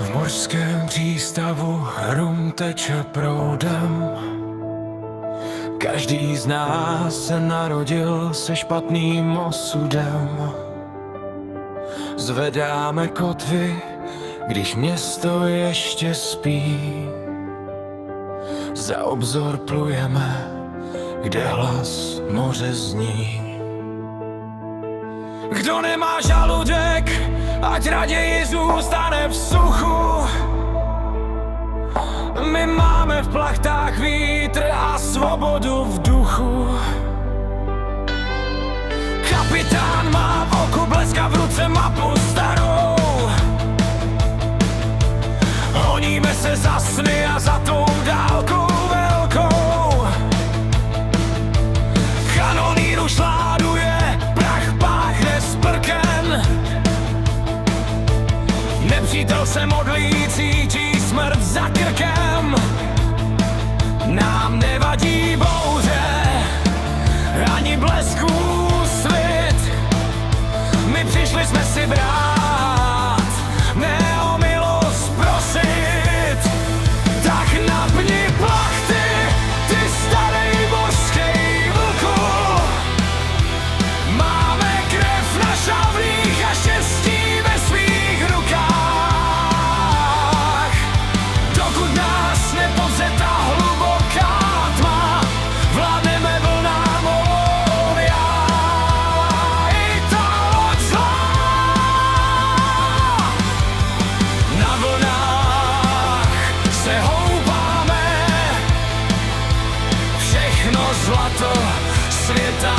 V mořském přístavu rum teče proudem. Každý z nás se narodil se špatným osudem. Zvedáme kotvy, když město ještě spí. Za obzor plujeme, kde hlas moře zní. Kdo nemá žaludek, ať raději zůstane v suchu. My máme v plachtách vítr a svobodu v duchu. Kapitán má v oku blesk a v ruce mapu starou. Honíme se za sny a za tou dálkou velkou. Kanoníru šláduje, prach páchne sprken. Nepřítel se modlí, cítí smrt za krkem. Nám nevadí bouře, ani blesků svit. My přišli jsme si brát, ne o milost prosit. Tak napni plachty, ty starej mořskej vlku. Máme krev na šavlích a štěstí ve svých rukách. Dokud nás nepozře ta hluboká tma, vládneme vlnám Olympia. I ta loď zlá na vlnách se houpáme. Všechno zlato světa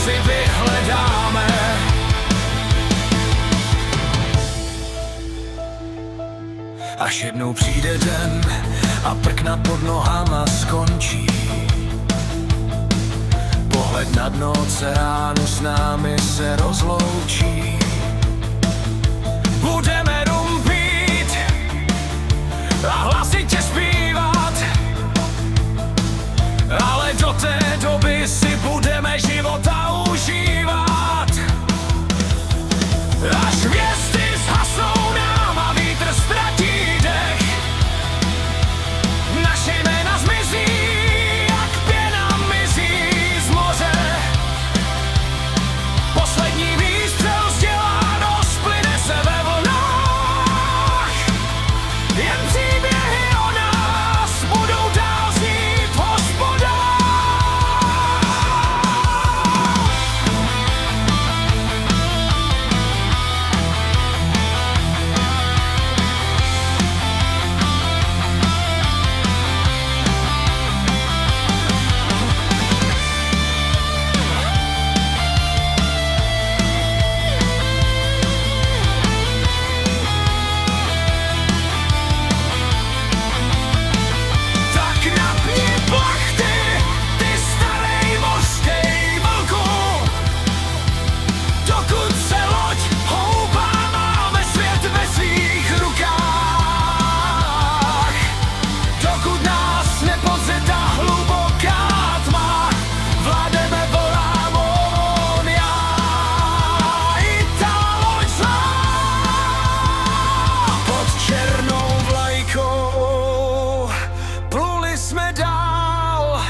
si vyhledáme. Až jednou přijde den a prkna pod nohama skončí. Pohled na dno oceánu s námi se rozloučí. Budeme rum pít a hlasitě zpívat, ale do té doby si budeme života užívat. Až hvězdy zhasnou nám a vítr ztratí dech, naše jména zmizí, jak pěna mizí z moře. Poslední výstřel vzděláno splyne se ve vlnách. Jen příběhy o nás budou dál znít v hospodách. Tak napni plachty, ty starej mořskej vlku. Dokud se loď houpá, máme svět ve svých rukách. Dokud nás nepozře ta hluboká tma, vládeme vlnám Olympia. I ta loď zlá pod černou vlajkou. Pluli jsme dál,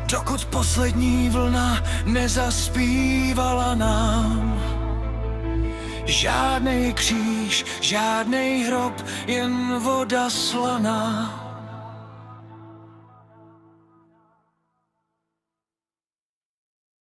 dokud poslední vlna nezaspívala nám. Žádnej kříž, žádnej hrob, jen voda slaná.